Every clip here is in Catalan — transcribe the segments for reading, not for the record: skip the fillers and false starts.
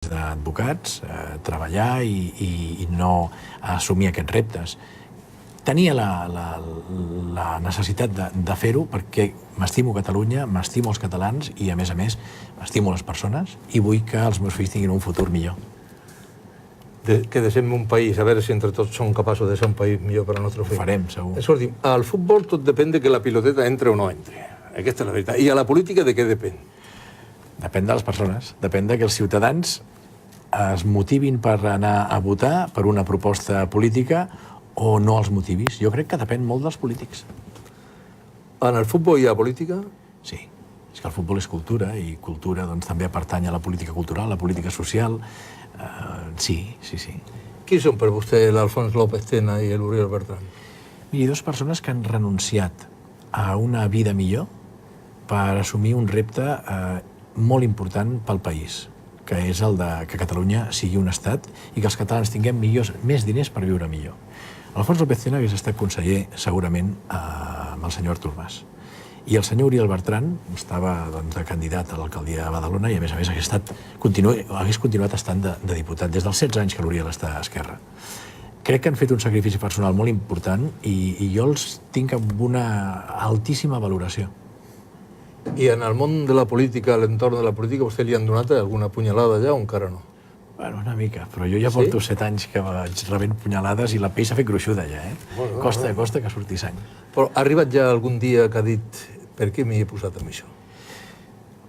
d'advocats, treballar i no assumir aquests reptes. Tenia la necessitat de fer-ho perquè m'estimo Catalunya, m'estimo els catalans i, a més, m'estimo les persones i vull que els meus fills tinguin un futur millor. Que deixem un país, a veure si entre tots som capaços de ser un país millor per al nostre fill. Ho farem, segur. Escolti, al futbol tot depèn de que la piloteta entre o no entre. Aquesta és la veritat. I a la política de què depèn? Depèn de les persones. Depèn de que els ciutadans es motivin per anar a votar per una proposta política o no els motivis. Jo crec que depèn molt dels polítics. En el futbol hi ha política? Sí. És que el futbol és cultura i cultura també pertany a la política cultural, a la política social. Sí. Qui són per vostè l'Alfons López Tena i l'Oriol Bertran? Miri, dues persones que han renunciat a una vida millor per assumir un repte molt important pel país, que és el que Catalunya sigui un estat i que els catalans tinguem més diners per viure millor. Alfons López Tena hagués estat conseller, segurament, amb el senyor Artur Mas. I el senyor Oriol Bertran estava de candidat a l'alcaldia de Badalona i, a més, hagués continuat estant de diputat des dels 16 anys que l'Oriol està a Esquerra. Crec que han fet un sacrifici personal molt important i jo els tinc amb una altíssima valoració. I en el món de la política, a l'entorn de la política, vostè li han donat alguna punyalada ja o encara no? Bueno, una mica, però jo ja porto 7 anys que vaig rebent punyalades i la pell s'ha fet gruixuda ja, Costa que surti sang. Però ha arribat ja algun dia que ha dit per què m'hi he posat amb això?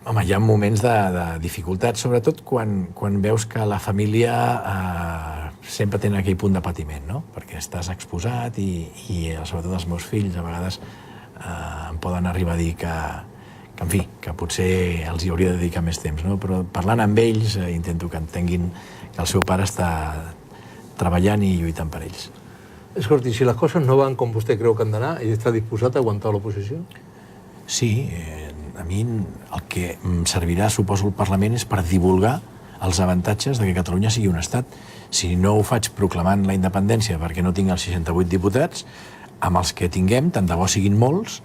Home, hi ha moments de dificultat, sobretot quan veus que la família sempre tenen aquell punt de patiment, no? Perquè estàs exposat i sobretot els meus fills a vegades em poden arribar a dir que potser els hi hauria de dedicar més temps, no? Però parlant amb ells intento que entenguin que el seu pare està treballant i lluitant per ells. Escolti, si les coses no van com vostè creu que han d'anar, ell està disposat a aguantar l'oposició? Sí, a mi el que em servirà, suposo, el Parlament és per divulgar els avantatges de que Catalunya sigui un estat. Si no ho faig proclamant la independència perquè no tinc els 68 diputats, amb els que tinguem, tant de bo siguin molts,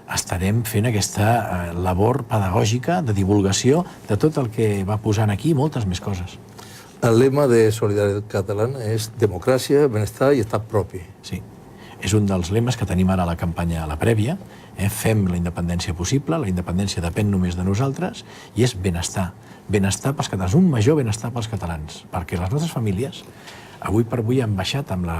estarem fent aquesta labor pedagògica de divulgació de tot el que va posant aquí i moltes més coses. El lema de Solidaritat Catalana és democràcia, benestar i estat propi. Sí. És un dels lemes que tenim ara a la campanya, a la prèvia. Fem la independència possible, la independència depèn només de nosaltres, i és benestar. Benestar pels catalans, un major benestar pels catalans, perquè les nostres famílies, avui per avui, han baixat amb la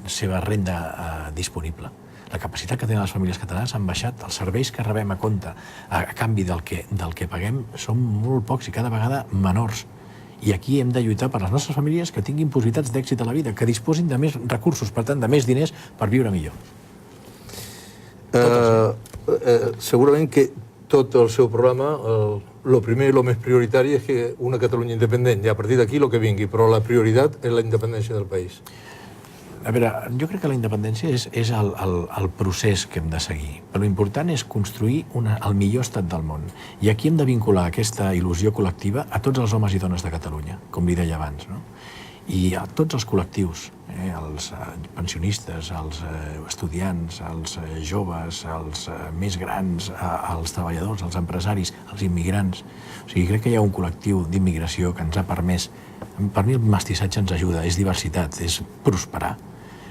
seva renda disponible. La capacitat que tenen les famílies catalanes han baixat, els serveis que rebem a compte a canvi del que paguem són molt pocs i cada vegada menors. I aquí hem de lluitar per les nostres famílies que tinguin possibilitats d'èxit a la vida, que disposin de més recursos, per tant, de més diners per viure millor. Segurament que tot el seu programa, el primer i el més prioritari és que una Catalunya independent, i a partir d'aquí el que vingui, però la prioritat és la independència del país. A veure, jo crec que la independència és el procés que hem de seguir, però l'important és construir el millor estat del món. I aquí hem de vincular aquesta il·lusió col·lectiva a tots els homes i dones de Catalunya, com li deia abans, no? I a tots els col·lectius, els pensionistes, els estudiants, els joves, els més grans, els treballadors, els empresaris, els immigrants. O sigui, crec que hi ha un col·lectiu d'immigració que ens ha permès. Per mi el mestissatge ens ajuda, és diversitat, és prosperar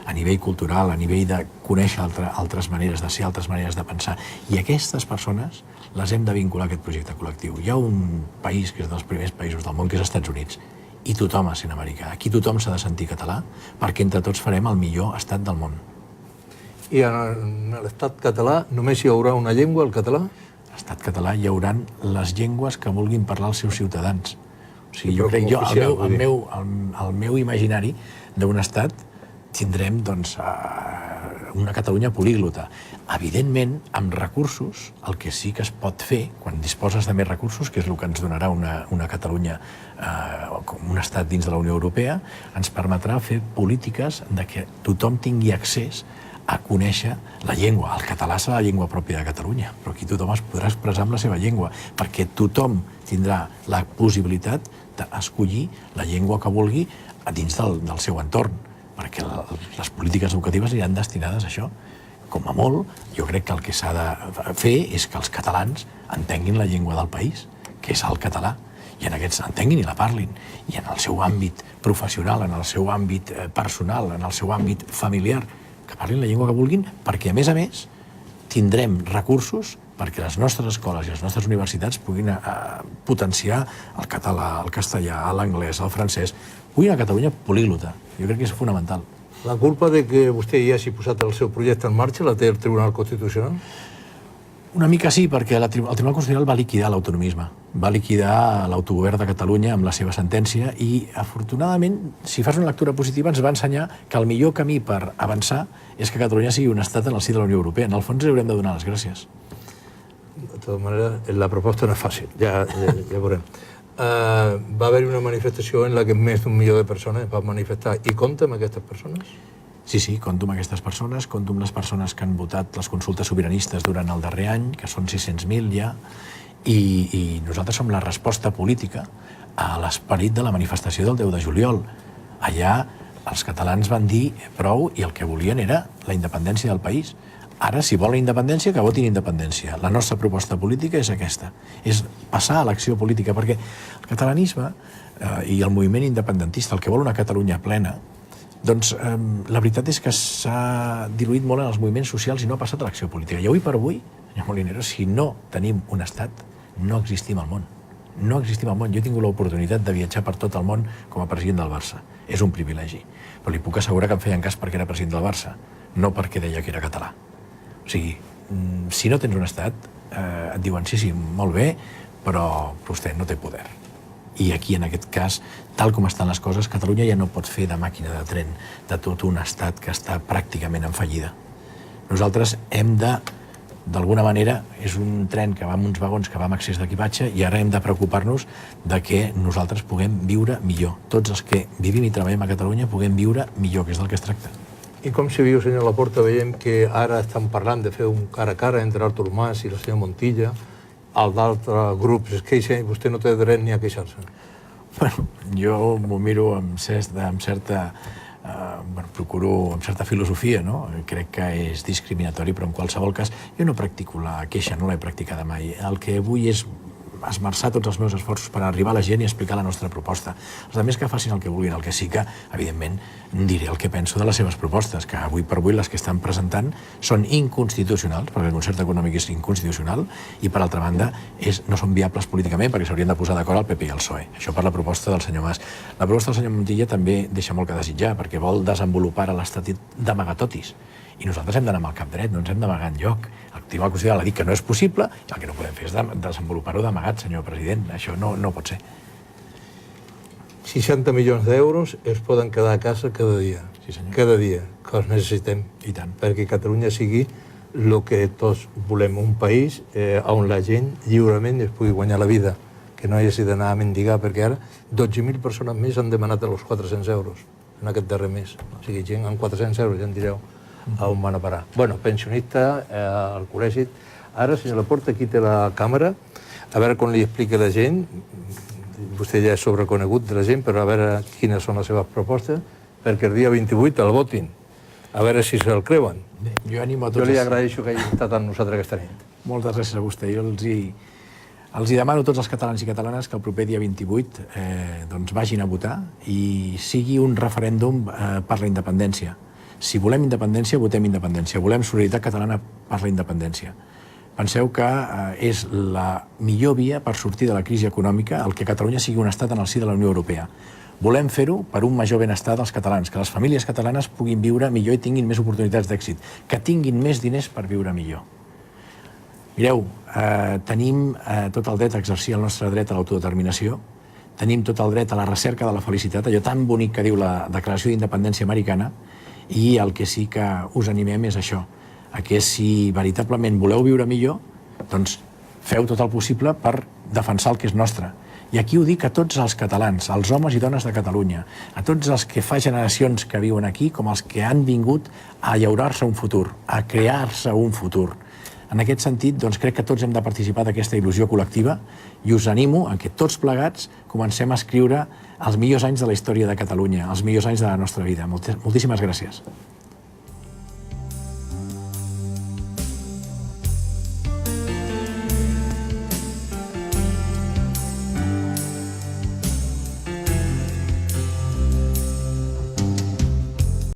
a nivell cultural, a nivell de conèixer altres maneres de ser, altres maneres de pensar. I aquestes persones les hem de vincular a aquest projecte col·lectiu. Hi ha un país que és dels primers països del món, que és els Estats Units, i tothom ha de ser americà. Aquí tothom s'ha de sentir català perquè entre tots farem el millor estat del món. I en l'estat català només hi haurà una llengua, el català? A l'estat català hi haurà les llengües que vulguin parlar els seus ciutadans. O sigui, jo crec, el meu imaginari d'un estat tindrem, doncs, una Catalunya políglota. Evidentment, amb recursos, el que sí que es pot fer, quan disposes de més recursos, que és el que ens donarà una Catalunya com un estat dins de la Unió Europea, ens permetrà fer polítiques de que tothom tingui accés a conèixer la llengua. El català serà la llengua pròpia de Catalunya, però aquí tothom es podrà expressar amb la seva llengua, perquè tothom tindrà la possibilitat d'escollir la llengua que vulgui dins del seu entorn, perquè les polítiques educatives aniran destinades a això. Com a molt, jo crec que el que s'ha de fer és que els catalans entenguin la llengua del país, que és el català, i en aquests entenguin i la parlin, i en el seu àmbit professional, en el seu àmbit personal, en el seu àmbit familiar, que parlin la llengua que vulguin, perquè, a més, tindrem recursos perquè les nostres escoles i les nostres universitats puguin potenciar el català, el castellà, l'anglès, el francès, puguin a Catalunya políglota. Jo crec que és fonamental. La culpa de que vostè ja hagi posat el seu projecte en marxa la té el Tribunal Constitucional? Una mica sí, perquè el Tribunal Constitucional va liquidar l'autonomisme, va liquidar l'autogovern de Catalunya amb la seva sentència i, afortunadament, si fas una lectura positiva, ens va ensenyar que el millor camí per avançar és que Catalunya sigui un estat en el si de la Unió Europea. En el fons, li haurem de donar les gràcies. De totes maneres, la proposta no és fàcil, ja veurem. Va haver una manifestació en la que més d'un milió de persones van manifestar. I compta amb aquestes persones? Sí, compto amb aquestes persones, compto amb les persones que han votat les consultes sobiranistes durant el darrer any, que són 600.000 ja, i nosaltres som la resposta política a l'esperit de la manifestació del 10 de juliol. Allà els catalans van dir prou i el que volien era la independència del país. Ara, si volen independència, que votin independència. La nostra proposta política és aquesta, és passar a l'acció política, perquè el catalanisme i el moviment independentista, el que vol una Catalunya plena, doncs la veritat és que s'ha diluït molt en els moviments socials i no ha passat a l'acció política. I avui per avui, senyor Molinero, si no tenim un estat, no existim al món. No existim al món. Jo he tingut l'oportunitat de viatjar per tot el món com a president del Barça. És un privilegi. Però li puc assegurar que em feien cas perquè era president del Barça, no perquè deia que era català. O sigui, si no tens un estat, et diuen sí, molt bé, però vostè no té poder. I aquí, en aquest cas, tal com estan les coses, Catalunya ja no pot fer de màquina de tren de tot un estat que està pràcticament en fallida. Nosaltres hem de, d'alguna manera, és un tren que va amb uns vagons que va amb excés d'equipatge i ara hem de preocupar-nos de que nosaltres puguem viure millor. Tots els que vivim i treballem a Catalunya puguem viure millor, que és del que es tracta. I com se viu, senyor Laporta, veiem que ara estan parlant de fer un cara a cara entre Artur Mas i la senyora Montilla, el d'altres grups es queixa i vostè no té dret ni a queixar-se. Bueno, jo m'ho miro amb certa... procuro amb certa filosofia, no? Crec que és discriminatori, però en qualsevol cas jo no practico la queixa, no l'he practicada mai. El que vull és esmerçar tots els meus esforços per arribar a la gent i explicar la nostra proposta. Els altres que facin el que vulguin, el que sí que, evidentment, diré el que penso de les seves propostes, que avui per avui les que estan presentant són inconstitucionals, perquè el concert econòmic és inconstitucional, i per altra banda no són viables políticament perquè s'haurien de posar d'acord el PP i el PSOE. Això per la proposta del senyor Mas. La proposta del senyor Montilla també deixa molt que desitjar, perquè vol desenvolupar l'estatut d'amagatotis. I nosaltres hem d'anar amb el cap dret, no ens hem d'amagar enlloc. El Tribunal Constitucional ha dit que no és possible i el que no podem fer és desenvolupar-ho d'amagat, senyor president. Això no pot ser. 60 milions d'euros es poden quedar a casa cada dia. Sí, senyor. Cada dia, que els necessitem. I tant. Perquè Catalunya sigui el que tots volem, un país on la gent lliurement es pugui guanyar la vida, que no hagi d'anar a mendigar, perquè ara 12.000 persones més han demanat els 400 euros en aquest darrer mes. O sigui, gent amb 400 euros, ja en direu a on van a parar. Bueno, pensionista, al col·legi. Ara, senyor Laporta, aquí té la càmera, a veure com li explica la gent. Vostè ja és sobreconegut de la gent, però a veure quines són les seves propostes, perquè el dia 28 el votin. A veure si se'l creuen. Jo animo a tots. Jo li agraeixo que hagi estat amb nosaltres aquesta nit. Moltes gràcies a vostè. Jo els demano a tots els catalans i catalanes que el proper dia 28 doncs vagin a votar i sigui un referèndum per la independència. Si volem independència, votem independència. Volem solidaritat catalana per la independència. Penseu que és la millor via per sortir de la crisi econòmica el que Catalunya sigui un estat en el si de la Unió Europea. Volem fer-ho per un major benestar dels catalans, que les famílies catalanes puguin viure millor i tinguin més oportunitats d'èxit, que tinguin més diners per viure millor. Mireu, tenim tot el dret a exercir el nostre dret a l'autodeterminació, tenim tot el dret a la recerca de la felicitat, allò tan bonic que diu la Declaració d'Independència americana, i el que sí que us animem és això, que si veritablement voleu viure millor, doncs feu tot el possible per defensar el que és nostre. I aquí ho dic a tots els catalans, als homes i dones de Catalunya, a tots els que fa generacions que viuen aquí, com els que han vingut a llaurar-se un futur, a crear-se un futur. En aquest sentit, doncs, crec que tots hem de participar d'aquesta il·lusió col·lectiva i us animo a que tots plegats comencem a escriure els millors anys de la història de Catalunya, els millors anys de la nostra vida. Moltíssimes gràcies.